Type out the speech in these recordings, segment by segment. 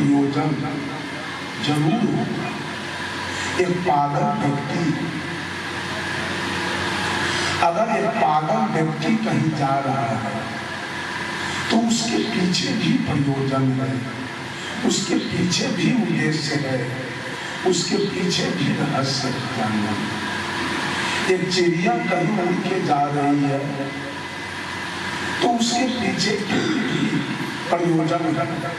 प्रयोजन जरूर होगा। एक पागल व्यक्ति, अगर एक पागल व्यक्ति कहीं जा रहा है तो उसके पीछे भी प्रयोजन है, उसके पीछे भी उद्देश्य है, उसके पीछे भी रहस्य जानना। एक चिड़िया कहीं उड़ के जा रही है तो उसके पीछे भी प्रयोजन है।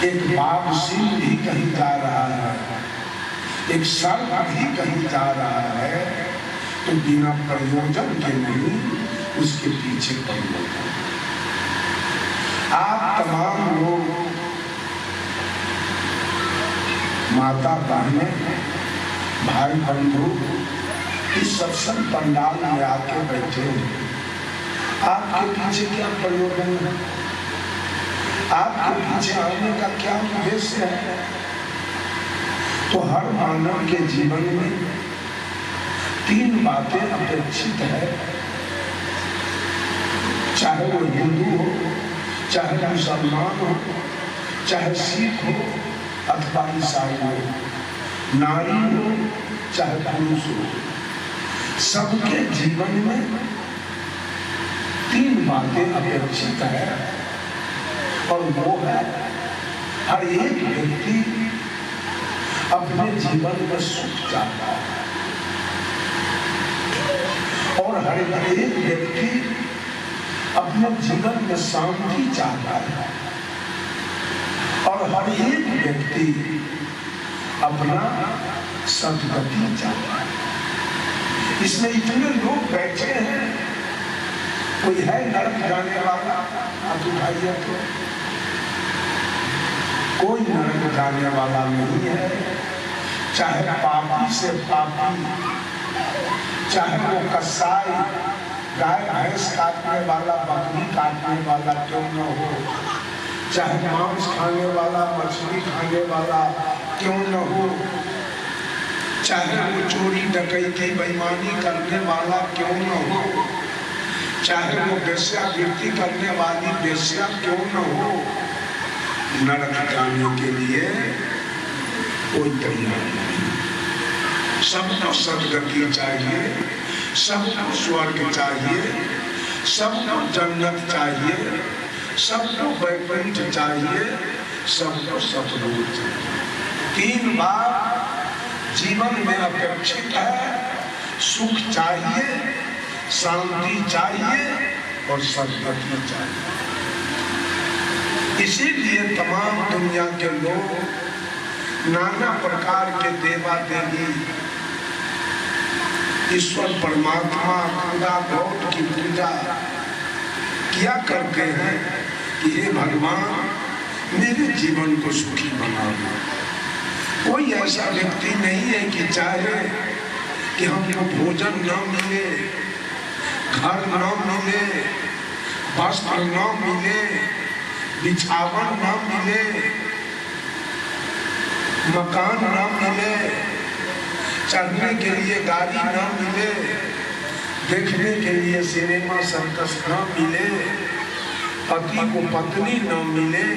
एक बाघ सिंह भी कहीं जा रहा है, एक सर्प भी कहीं जा रहा है, तो बिना प्रयोजन के नहीं, उसके पीछे प्रयोजन। आप तमाम लोग माता बहनें भाई बंधु इस सत्संग पंडाल में आके बैठे हैं, आपके पीछे क्या प्रयोजन है? आपके पीछे आने का क्या उद्देश्य है? तो हर मानव के जीवन में तीन बातें अपेक्षित है, चाहे वो हिंदू हो, चाहे मुसलमान हो, चाहे सिख हो अथवा ईसाई हो, नारी हो चाहे पुरुष हो, सबके जीवन में तीन बातें अपेक्षित है। और वो है, हर एक व्यक्ति अपने जीवन में सुख चाहता है और हर एक व्यक्ति अपने जीवन में शांति चाहता है और हर एक व्यक्ति अपना सद्गति चाहता है। इसमें इतने लोग बैठे हैं, कोई है नरक जाने वाला? हाथ उठाइए तो कोई नरक जाने वाला नहीं है। चाहे पापी से पापी, चाहे वो कसाई, गाय भैंस काटने वाला, बकरी काटने वाला क्यों न हो, चाहे मांस खाने वाला, मछली खाने वाला क्यों न हो, चाहे वो चोरी डकैती बेईमानी करने वाला क्यों न हो, चाहे वो वेश्यावृत्ति करने वाली वेश्या क्यों न हो, नरक जाने के लिए कोई तैयार नहीं। सबको सद्गति चाहिए, सबको स्वर्ग चाहिए, सबको जन्नत चाहिए, सबको वैकुंठ चाहिए, सबको सतलोक चाहिए। तीन बात जीवन में अपेक्षित है, सुख चाहिए, शांति चाहिए और सद्गति चाहिए। इसीलिए तमाम दुनिया के लोग नाना प्रकार के देवा देवी, ईश्वर परमात्मा, खुदा गॉड की पूजा किया करते हैं कि हे भगवान मेरे जीवन को सुखी बना दो। कोई ऐसा व्यक्ति नहीं है कि चाहे कि हमको भोजन न मिले, घर न मिले, वस्त्र न मिले, बिछावन न मिले, मकान न मिले, चढ़ने के लिए गाड़ी न मिले, देखने के लिए सिनेमा सर्कस न मिले, पति को पत्नी न मिले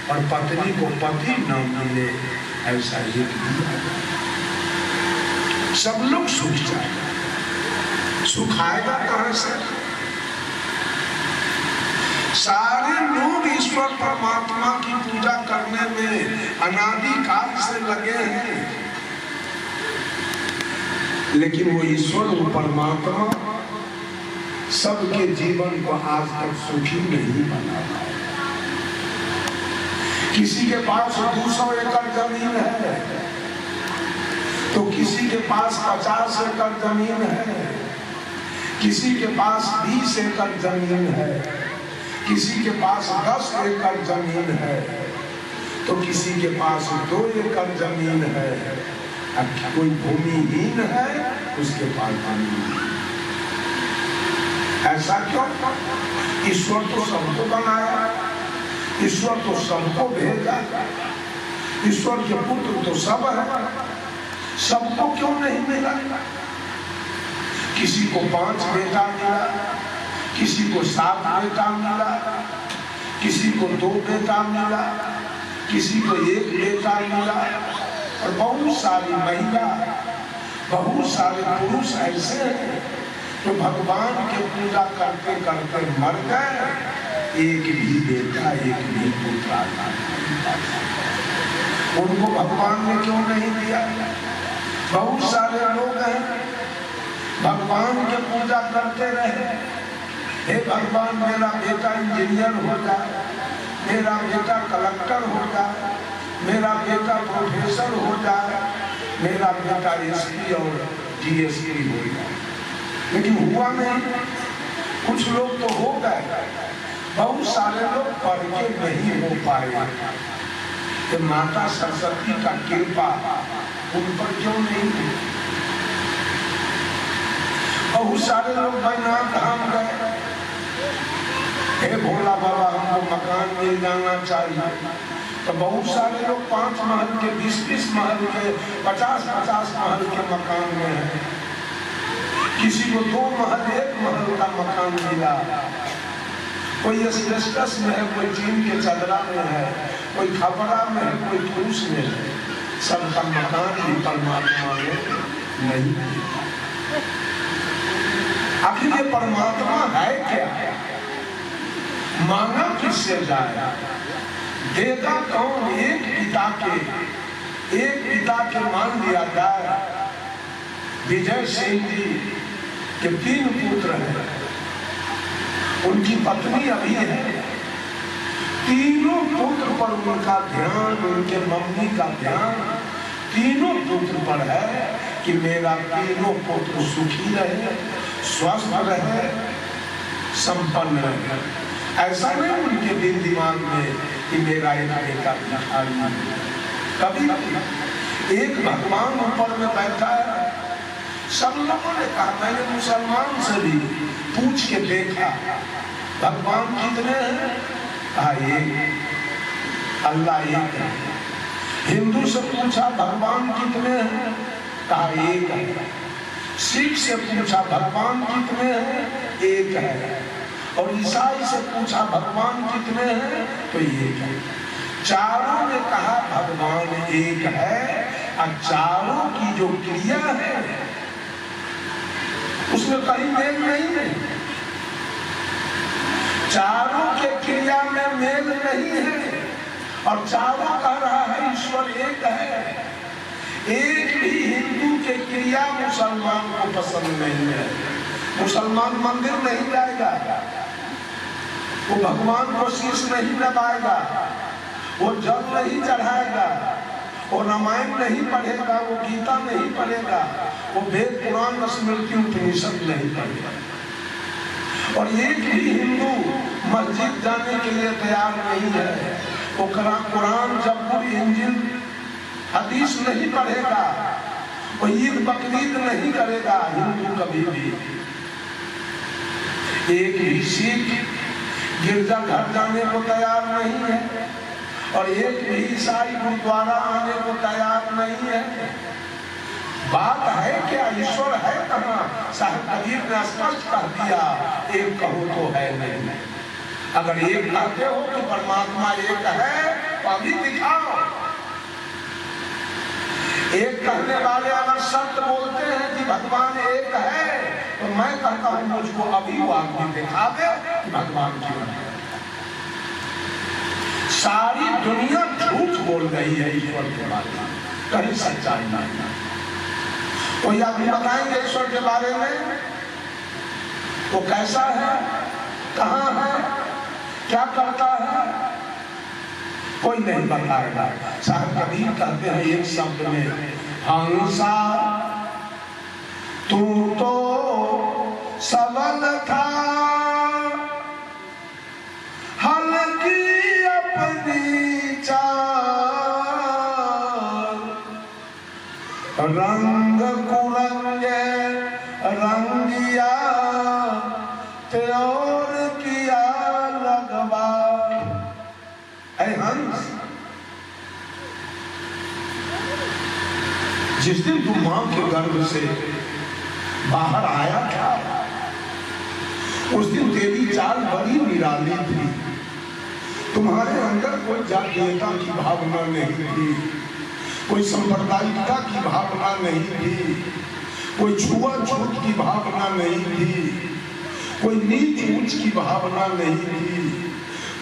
और पत्नी को पति न मिले, ऐसा ही सब लोग सुख चाहे। सुख आएगा कहां से? सारे लोग ईश्वर परमात्मा की पूजा करने में अनादि काल से लगे हैं, लेकिन वो ईश्वर वो परमात्मा सबके जीवन को आज तक सुखी नहीं बना पाया। किसी के पास 200 एकड़ जमीन है तो किसी के पास 50 एकड़ जमीन है, किसी के पास 20 एकड़ जमीन है, किसी के पास 10 एकड़ जमीन है, तो किसी के पास 2 एकड़ जमीन है। अब कोई भूमिहीन है, उसके पास जमीन है। ऐसा क्यों? ईश्वर तो सबको बनाया, ईश्वर तो सबको भेजा, ईश्वर के पुत्र तो सब है, सबको क्यों नहीं मिला? किसी को 5 बेटा मिला, किसी को 7 बेटा मिला, किसी को 2 बेटा मिला, किसी को 1 बेटा मिला, और बहुत सारी महिला, बहुत सारे पुरुष ऐसे हैं तो भगवान के पूजा करते करते मर गए, एक भी बेटा, एक भी पुत्र आता। उनको भगवान ने क्यों नहीं दिया? बहुत सारे लोग हैं भगवान के पूजा करते रहे, हे भगवान मेरा बेटा इंजीनियर हो जाए, मेरा बेटा कलेक्टर हो जाए, मेरा बेटा प्रोफेसर हो जाए, मेरा बेटा एसपी और डीएसपी हो जाए, लेकिन हुआ नहीं। कुछ लोग तो हो गए, बहुत सारे लोग पढ़ के नहीं हो पाए। तो माता सरस्वती का कृपा उन पर क्यों नहीं है? बहुत सारे लोग बैजनाथ धाम गए, हे भोला बाबा हमको मकान मिल जाना चाहिए, तो बहुत सारे लोग 5 महल के, 20-20 महल के, 50-50 महल के मकान में है। किसी को 2 महल 1 महल का मकान मिला, कोई एस्बेस्टस में है, कोई टीन के चदरा में है, कोई खपड़ा में है, कोई फूस में है। सबका मकान भी परमात्मा ने नहीं दिया। आखिर ये परमात्मा है क्या? मांगा किससे जाए? देगा कौन? एक पिता के मान लिया जाए। विजय सिंह जी के 3 पुत्र हैं, उनकी पत्नी अभी है। तीनों पुत्र पर उनका ध्यान, उनके मम्मी का ध्यान तीनों पुत्र पर है कि मेरा तीनों पुत्र सुखी रहे, स्वस्थ रहे, संपन्न रहे। ऐसा नहीं उनके दिल दिमाग में कि मेरा एक बेटा भिखारी है। कभी एक भगवान ऊपर में बैठा है, सब लोगों ने कहा, मैंने मुसलमान से भी पूछ के देखा भगवान कितने हैं? कहा एक, अल्लाह एक है। हिंदू से पूछा भगवान कितने हैं? कहा एक है। सिख से पूछा भगवान कितने हैं? एक है। और ईसाई से पूछा भगवान कितने हैं? तो एक है। चारों ने कहा भगवान एक है, और चारों की जो क्रिया है उसमें कहीं मेल नहीं है। चारों के क्रिया में मेल नहीं है, और चारों कह रहा है ईश्वर एक है। एक भी हिंदू के क्रिया मुसलमान को पसंद नहीं है। मुसलमान मंदिर नहीं जाएगा, वो भगवान को शीश नहीं नवाएगा, वो जल नहीं चढ़ाएगा, वो रामायण नहीं पढ़ेगा, वो गीता नहीं पढ़ेगा, वो वेद पुराण स्मृति उपनिषद नहीं पढ़ेगा। और एक भी हिंदू मस्जिद जाने के लिए तैयार नहीं है। वो कुरान, जबूर, इंजिल, हदीस नहीं पढ़ेगा, वो ईद बकरीद नहीं करेगा हिंदू कभी भी। एक भी सिख गिरजा घर जाने को तैयार नहीं है, और एक भी ईसाई गुरुद्वारा आने को तैयार नहीं है। बात है क्या? ईश्वर है कहाँ? साहब कबीर ने स्पष्ट कह दिया, एक कहो तो है नहीं। अगर एक कहते हो कि परमात्मा एक है तो अभी दिखाओ। एक कहने वाले अगर सत्य बोलते हैं कि भगवान एक है, तो मैं कहता हूं मुझको अभी वो आदमी दिखा दे कि भगवान क्यों है। सारी दुनिया झूठ बोल रही है ईश्वर के बारे में, कहीं सच्चाई नहीं। कोई आदमी बताएंगे ईश्वर के बारे में, वो कैसा है, कहाँ है, क्या करता है? कोई नहीं बताएगा। साहब कबीर कहते हैं एक शब्द में, हंसा तू तो सबल था, हल्की अपनी चाल, रंग कुरंगे रंगिया त्योर किया लगवा। अरे हंस, जिस दिन तू मां के गर्भ से बाहर आया था, उस दिन तेरी चाल बड़ी निराली थी। तुम्हारे अंदर कोई जातीयता की भावना नहीं थी, कोई सांप्रदायिकता की भावना नहीं थी, कोई छुआछूत की भावना नहीं थी, कोई नीच ऊंच की भावना नहीं थी,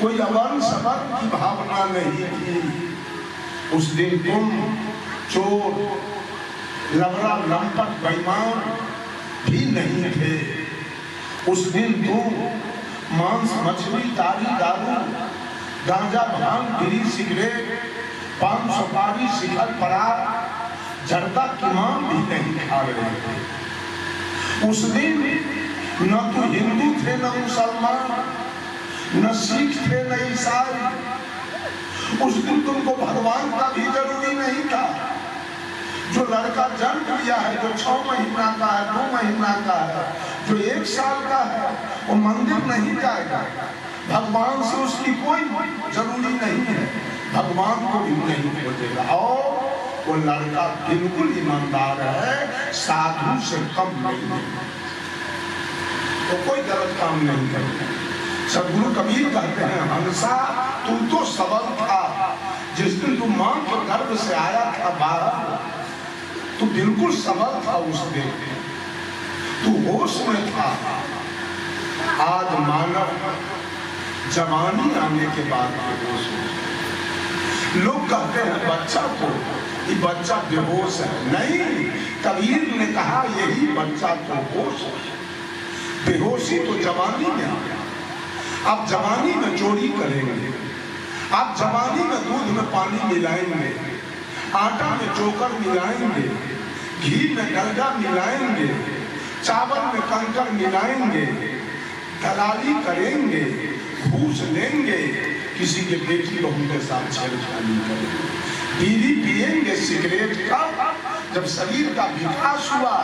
कोई अवर्ण सवर्ण की भावना नहीं थी। उस दिन तुम चोर, लबड़ा, लंपट, बेईमान भी नहीं थे। उस दिन तुम मांस, मछली, तारी, दारू, गांजा, भांग, बीड़ी, सिगरेट, पान, सुपारी, शिखर, पराग, जर्दा, किमान भी नहीं खा रहे थे। उस दिन न तो हिंदू थे, न मुसलमान, न सिख थे, न ईसाई। उस दिन तुमको भगवान का भी जरूरी नहीं था। जो लड़का जन्म लिया है, जो 6 महीना का है, 2 महीना का है, जो 1 साल का है, वो मंदिर नहीं जाएगा। भगवान से उसकी कोई जरूरी नहीं है, भगवान को भी नहीं खोजेगा। और वो लड़का बिल्कुल ईमानदार है, साधु से कम नहीं है, तो कोई गलत काम नहीं करेगा। सदगुरु कबीर कहते हैं, हंसा तू तो सबल था, जिस दिन तू मां के गर्भ से आया था बाहर, तू बिल्कुल सबल था। उस दिन तू होश में था। आज मानव जवानी आने के बाद बेहोश हो। लोग कहते हैं बच्चा तो ये बच्चा बेहोश है। नहीं, कबीर ने कहा यही बच्चा तो होश है। बेहोशी तो जवानी में आ। आप जवानी में चोरी करेंगे, आप जवानी में दूध में पानी मिलाएंगे, आटा में चोकर मिलाएंगे, घी में डलडा मिलाएंगे, चावल में कंकर मिलाएंगे, दलाली करेंगे, घूस लेंगे, किसी के बेटी बहू के साथ छेड़खानी करेंगे, बीड़ी पिएंगे, सिगरेट का। जब शरीर का विकास हुआ,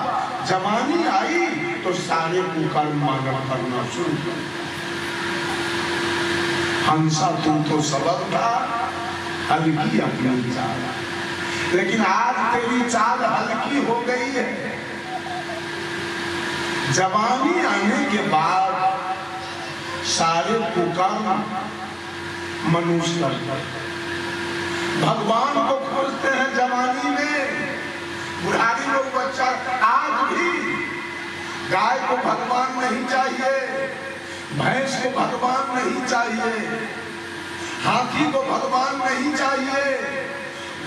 जवानी आई, तो सारे कुकर्म मानव करना शुरू कर। हंसा तू तो सबल था, हल्की अपनी चाल, लेकिन आज तेरी चाल हल्की हो गई है। जवानी आने के बाद सारे कुकर्म मनुष्य भगवान को खोजते हैं जवानी में। बुढ़ारी लोग बच्चा, आज भी गाय को भगवान नहीं चाहिए, भैंस को भगवान नहीं चाहिए, हाथी को भगवान नहीं चाहिए,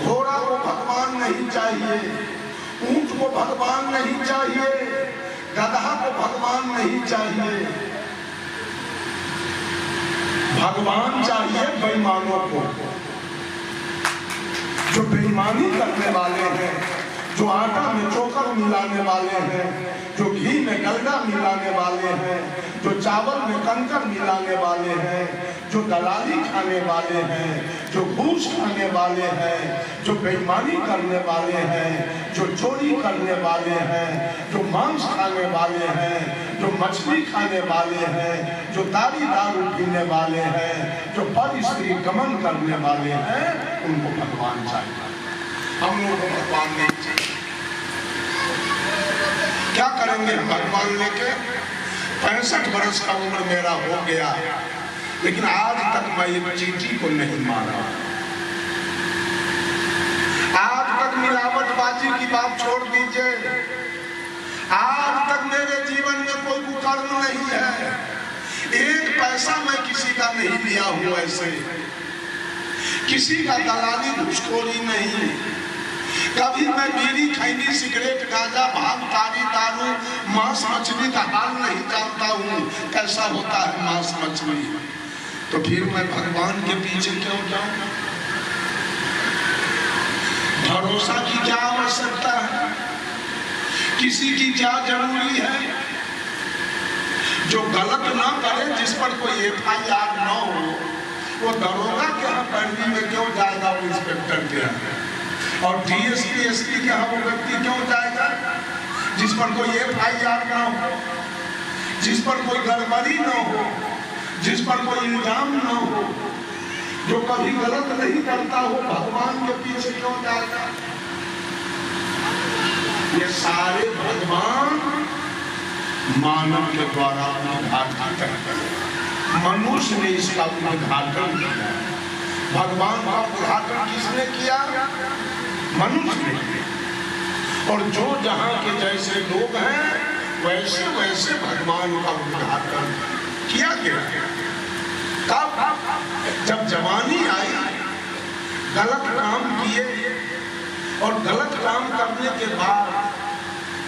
घोड़ा को भगवान नहीं चाहिए, ऊंट को भगवान नहीं चाहिए, गधा को भगवान नहीं चाहिए। भगवान चाहिए बेईमानों को, जो बेईमानी करने वाले हैं, जो आटा में चोकर मिलाने वाले हैं, जो घी में डलडा मिलाने वाले हैं, जो चावल में कंकर मिलाने वाले हैं, जो दलाली खाने वाले हैं, जो घूस खाने वाले हैं, जो बेईमानी करने वाले हैं, जो चोरी करने वाले हैं, जो मांस खाने वाले हैं, जो मछली खाने वाले हैं, जो तारी दारू पीने वाले हैं, जो पर स्त्री गमन करने वाले हैं, उनको भगवान चाहिए। हम लोगों को भगवान नहीं चाहिए। क्या करेंगे भगवान लेके? 65 वर्ष का उम्र मेरा हो गया, लेकिन आज तक मैं एक चीटी को नहीं माना। आज तक मिलावटबाजी की बात छोड़ दीजिए। आज तक मेरे जीवन में कोई कुकर्म नहीं है। 1 पैसा मैं किसी का नहीं लिया हूं, ऐसे किसी का दलाली घुसखोरी नहीं। कभी मैं बीड़ी, खैनी, सिगरेट, गांजा, भांग, तारी, दारू, मांस, मछली का हाल नहीं जानता हूँ कैसा होता है मांस मछली। तो फिर मैं भगवान के पीछे क्यों जाऊं? भरोसा की क्या आवश्यकता है? किसी की क्या जरूरी है? जो गलत ना करे, जिस पर कोई FIR न हो, वो दरोगा के यहाँ पैरवी में क्यों जाएगा? वो इंस्पेक्टर के यहाँ। और DSP SP के यहाँ वो व्यक्ति क्यों जाएगा? जिस पर कोई FIR ना हो, जिस पर कोई गड़बड़ी ना हो, जिस पर कोई इल्जाम ना हो, जो कभी गलत नहीं करता हो, भगवान के पीछे क्यों जाएगा? ये सारे भगवान मानव के द्वारा निर्धारित हैं। मनुष्य ने इसका उद्घाटन किया। भगवान का उद्घाटन किसने किया? मनुष्य ने। और जो जहां के जैसे लोग हैं वैसे वैसे भगवान का उद्घाटन किया गया। तब जब जवानी आई, गलत काम किए और गलत काम करने के बाद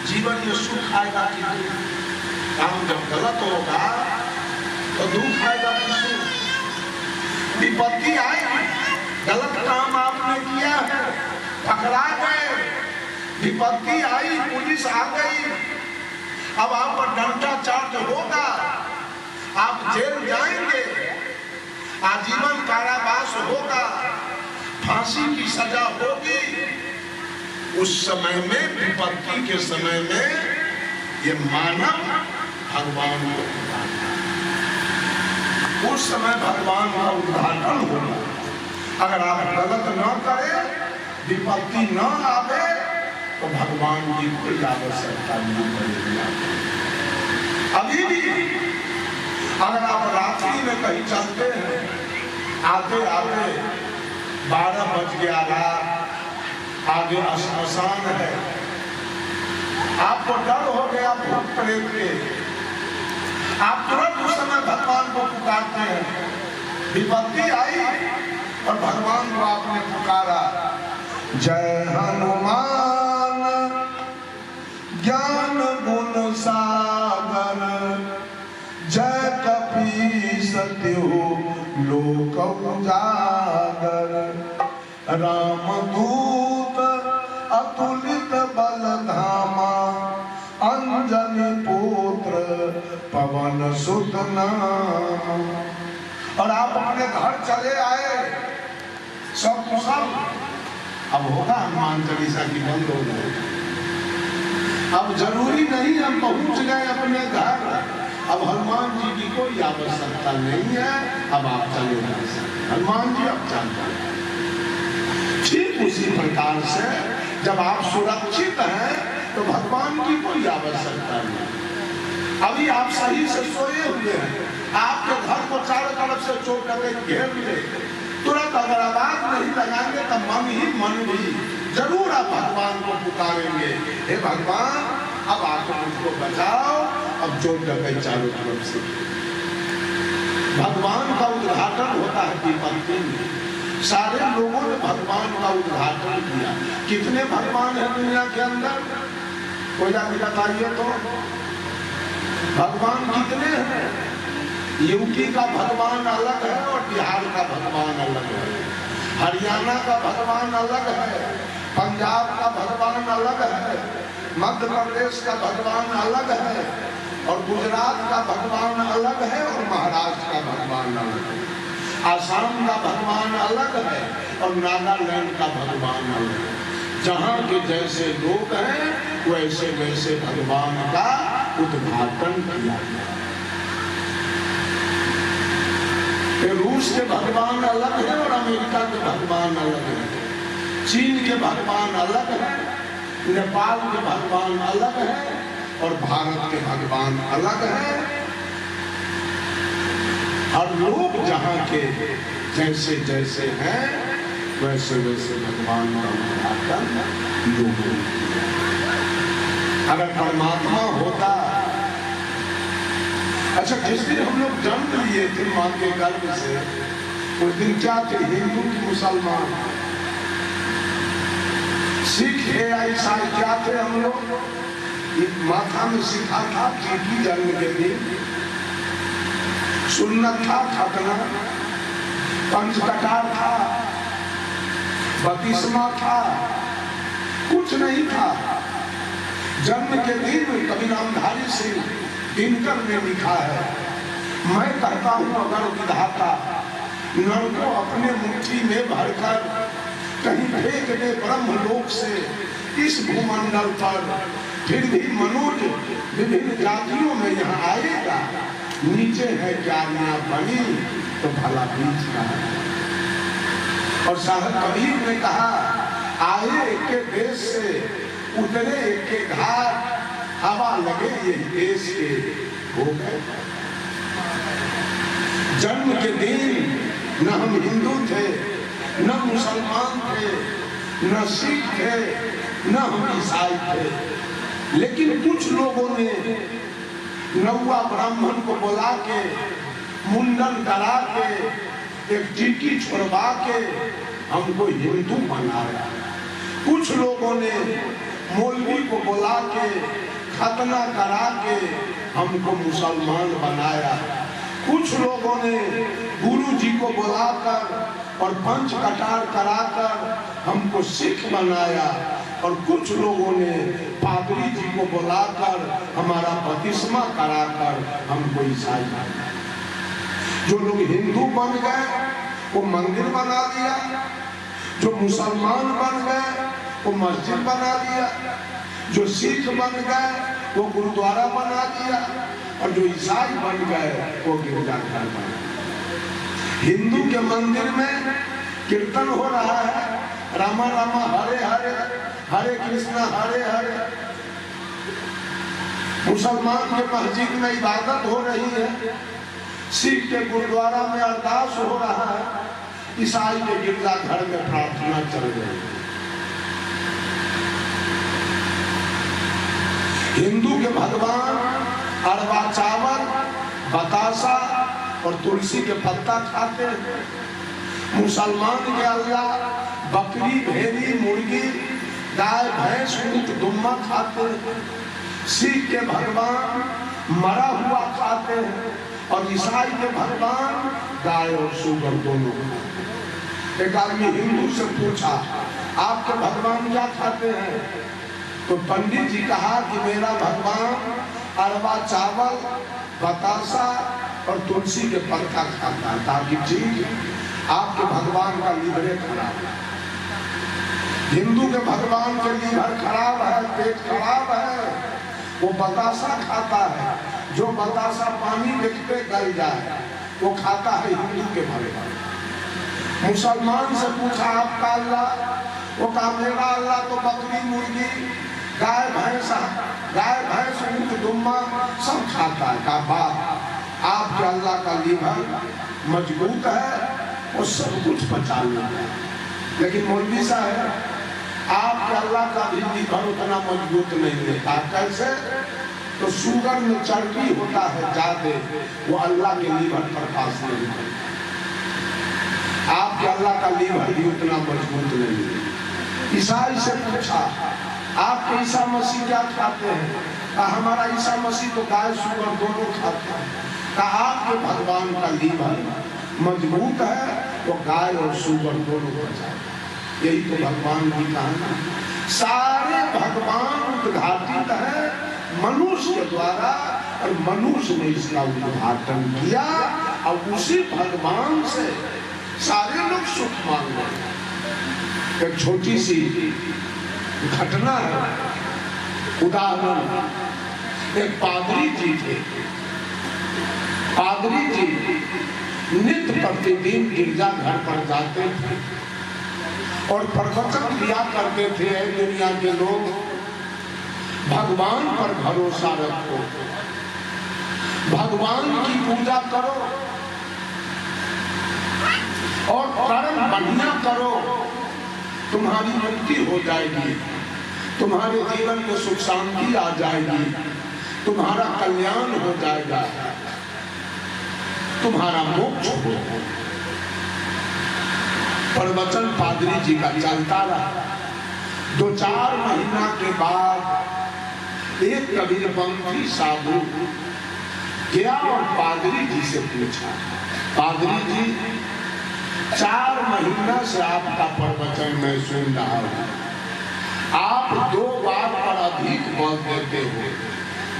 जीवन में सुख आएगा कि दुख? काम जब गलत होगा तो दुख आएगा कि सुख? विपत्ति आएगी, गलत काम आपने किया है, पकड़ा गए, विपत्ति आई, पुलिस आ गई, अब आप पर डंडा चार्ज होगा, आप जेल जाएंगे, आजीवन कारावास होगा, फांसी की सजा होगी। उस समय में, विपत्ति के समय में, ये मानव भगवान को, उस समय भगवान का उद्घाटन होगा। अगर आप गलत न करें, विपत्ति न आवे, तो भगवान की कोई आवश्यकता नहीं पड़ेगी। अभी भी अगर आप रात्रि में कहीं चलते हैं, आते आते 12 बज गया रात, आगे श्मशान है, आपको डर हो गया भूत प्रेत के, आप तुरंत उस समय भगवान को पुकारते हैं। विपत्ति आई और भगवान को आपने पुकारा, जय हनुमान ज्ञान गुण सागर, जय कपीस तिहु लोक उजागर, रामदूत अतुलित बल धामा, अंजनी पुत्र पवन सुत नामा। और आप अपने घर चले आए, सब कुशल। अब होगा हनुमान चालीसा की बंद हो गए, अब जरूरी नहीं हम पहुंच गए अपने घर, अब हनुमान जी की कोई आवश्यकता नहीं है, अब आप चले जा सकते। हनुमान जी अब चल जाए। ठीक उसी प्रकार से जब आप सुरक्षित हैं तो भगवान की कोई आवश्यकता नहीं। अभी आप सही से सोए हुए हैं, आपके घर को चारों तरफ से चोर डकैत घेर ले, तुरंत अगर आवाज नहीं लगाएंगे तो मन ही मन भी जरूर आप भगवान को पुकारेंगे, हे भगवान अब आकर मुझको बचाओ, अब चोर डकैत चारों तरफ से। भगवान का उद्घाटन होता है विपत्ति में। सारे लोगों ने भगवान का उद्घाटन किया। कितने भगवान हैं दुनिया के अंदर? कोई जाके बताइए तो। भगवान कितने हैं? यूपी का भगवान अलग है और बिहार का भगवान अलग है, हरियाणा का भगवान अलग है, पंजाब का भगवान अलग है, मध्य प्रदेश का भगवान अलग है, और गुजरात का भगवान अलग है, और महाराष्ट्र का भगवान अलग है, आसाम का भगवान अलग है, और नागालैंड का भगवान अलग है। जहाँ के जैसे लोग हैं वैसे वैसे भगवान का उद्घाटन किया गया। रूस के भगवान अलग है और अमेरिका के भगवान अलग है, चीन के भगवान अलग है, नेपाल के भगवान अलग है, और भारत के भगवान अलग है। और लोग जहाँ के जैसे जैसे हैं वैसे वैसे भगवान का उद्घाटन लोगों। अगर परमात्मा होता, अच्छा जिस दिन हम लोग जन्म लिए थे माँ के गर्भ से, उस दिन क्या थे? हिंदू की मुसलमान, सिख है, ईसाई, क्या थे हम लोग? माथा में सीखा था की जन्म के दिन, सुन्नत था, खतना, पंचकटार था, बपतिस्मा था, कुछ नहीं था। जन्म के दिन कभी नामधारी सिंह दिनकर ने लिखा है, मैं कहता हूं अगर विधाता नर को अपने मुट्ठी में भरकर कहीं फेंक दे ब्रह्मलोक से इस भूमंडल पर, फिर भी मनुष्य विभिन्न जातियों में यहाँ आएगा। नीचे है क्यारियां बनी तो भला बीच का है। और साहब कबीर ने कहा, आए एक के देश से उतरे एक के घाट, हवा लगे ये देश के हो गए। जन्म के दिन न हम हिंदू थे, न मुसलमान थे, न सिख थे, न हम ईसाई थे। लेकिन कुछ लोगों ने नौवा ब्राह्मण को बुला के, मुंडन करा के, एक टीकी छोड़वा के हमको हिंदू बनाया। कुछ लोगों ने मौलवी को बुला के, खतना करा के हमको मुसलमान बनाया। कुछ लोगों ने गुरु जी को बुलाकर और पंच कटार कराकर हमको सिख बनाया। और कुछ लोगों ने पादरी जी को बुलाकर हमारा बपतिस्मा कराकर हमको ईसाई बनाया। जो लोग हिंदू बन गए वो मंदिर बना दिया, जो मुसलमान बन गए वो मस्जिद बना दिया, जो सिख बन गए वो गुरुद्वारा बना दिया, और जो ईसाई बन गए वो गिरजाघर बना दिया। हिंदू के मंदिर में कीर्तन हो रहा है, रामा रामा हरे हरे, हरे कृष्णा हरे हरे। मुसलमान के मस्जिद में इबादत हो रही है, सिख के गुरुद्वारा में अरदास हो रहा है, ईसाई के गिरजाघर में प्रार्थना चल रही है। हिंदू के भगवान अरवा चावल, बतासा और तुलसी के पत्ता खाते हैं। मुसलमान के अल्लाह बकरी, भेड़ी, मुर्गी, गाय, भैंस, ऊंट, दुम्मा खाते हैं। सिख के भगवान मरा हुआ खाते हैं, और ईसाई के भगवान गाय और सूगर दोनों खाते हैं। एक आदमी हिंदू से पूछा, आपके भगवान क्या खाते हैं? तो पंडित जी कहा कि मेरा भगवान अरवा चावल, बतासा और तुलसी के पत्ता खाता है। ताकि ठीक आपके भगवान का लीवर खराब है। हिंदू के भगवान के लीवर खराब है, पेट खराब है, वो बतासा खाता है। जो बतासा पानी देखते गल जाए वो खाता है हिंदू के भगवान। मुसलमान से पूछा आपका अल्लाह? वो कहा मेरा अल्लाह तो बकरी, मुर्गी, गाय भैंस, ऊंट, दुम्मा सब खाता है। कहा बाप, आपके अल्लाह का लीवर मजबूत है, वो सब कुछ पचा लेता है। लेकिन मौलवी साहब, आपके अल्लाह का भी लीवर उतना मजबूत नहीं है। कैसे? तो शुगर में चर्बी होता है ज्यादा, वो अल्लाह के लीवर पर पास नहीं करता। आपके अल्लाह का लीवर भी उतना मजबूत नहीं है। ईसाई से पूछा, आपके ईसा मसीह क्या खाते हैं? कहा हमारा ईसा मसीह तो गाय शुगर दोनों खाते हैं। कहा आपके भगवान का लीवर मजबूत है, वो गाय और शुगर दोनों खाते हैं। यही तो भगवान की कहानी। सारे भगवान उद्घाटित है मनुष्य के द्वारा, और मनुष्य ने इसका उद्घाटन किया, और उसी भगवान से सारे लोग सुख मांग रहे। एक छोटी सी घटना है, उदाहरण। एक पादरी जी थे। पादरी जी नित्य प्रतिदिन गिरजाघर पर जाते थे और प्रवचन किया करते थे, दुनिया के लोग भगवान पर भरोसा रखो, भगवान की पूजा करो और कर्म बढ़िया करो, तुम्हारी मुक्ति हो जाएगी, तुम्हारे जीवन में सुख शांति आ जाएगी, तुम्हारा कल्याण हो जाएगा, तुम्हारा मोक्ष हो। प्रवचन पादरी जी का चलता रहा। 2-4 महीना के बाद एक कबीरपंथी साधु गया और पादरी जी से पूछा, पादरी जी 4 महीना से आपका प्रवचन मैं सुन रहा हूँ, आप 2 बात पर अधिक बल देते हो,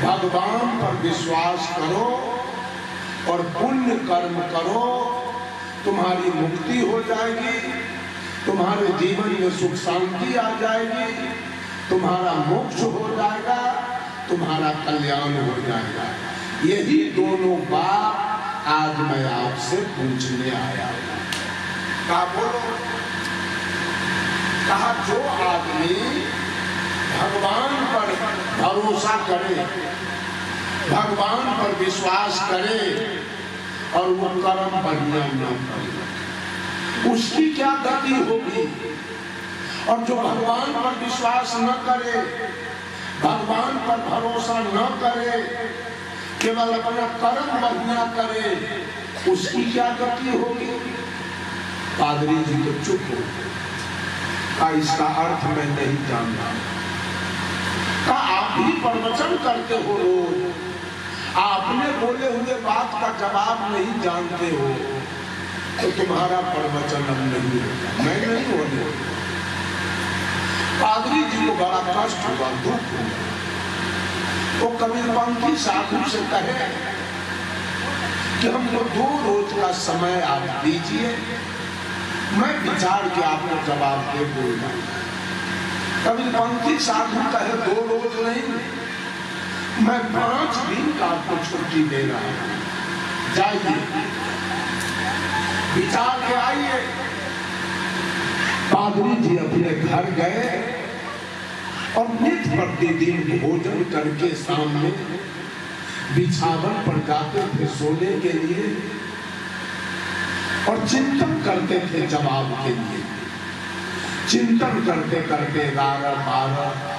भगवान पर विश्वास करो और पुण्य कर्म करो, तुम्हारी मुक्ति हो जाएगी, तुम्हारे जीवन में सुख शांति आ जाएगी, तुम्हारा मोक्ष हो जाएगा, तुम्हारा कल्याण हो जाएगा। यही दोनों बात आज मैं आपसे पूछने आया हूं। कहा बोलो? कहा जो आदमी भगवान पर भरोसा करे, भगवान पर विश्वास करे और वो कर्म बढ़िया न करे, उसकी क्या गति होगी। और जो भगवान पर विश्वास न करे, भगवान पर भरोसा न करे, केवल अपना कर्म बढ़िया करे, उसकी क्या गति होगी। पादरी जी तो चुप हो का इसका अर्थ मैं नहीं जानता। का आप भी प्रवचन करते हो रोज, आपने बोले हुए बात का जवाब नहीं जानते हो, तो तुम्हारा प्रवचन अब नहीं होगा, मैं नहीं होने। पादरी जी को बड़ा कष्ट हुआ, दुख हुआ। वो कबीरपंथी साधु से कहे कि हमको 2 रोज का समय आप दीजिए, मैं विचार के आपको जवाब दे दूंगा। कबीरपंथी साधु कहे 2 रोज नहीं, मैं 5 दिन का आपको छुट्टी दे रहा हूं, जाइए विचार के आइए। पादरी जी अपने घर गए और नित प्रतिदिन भोजन करके सामने बिछावन पर जाते थे सोने के लिए और चिंतन करते थे जवाब के लिए। चिंतन करते करते 11, 12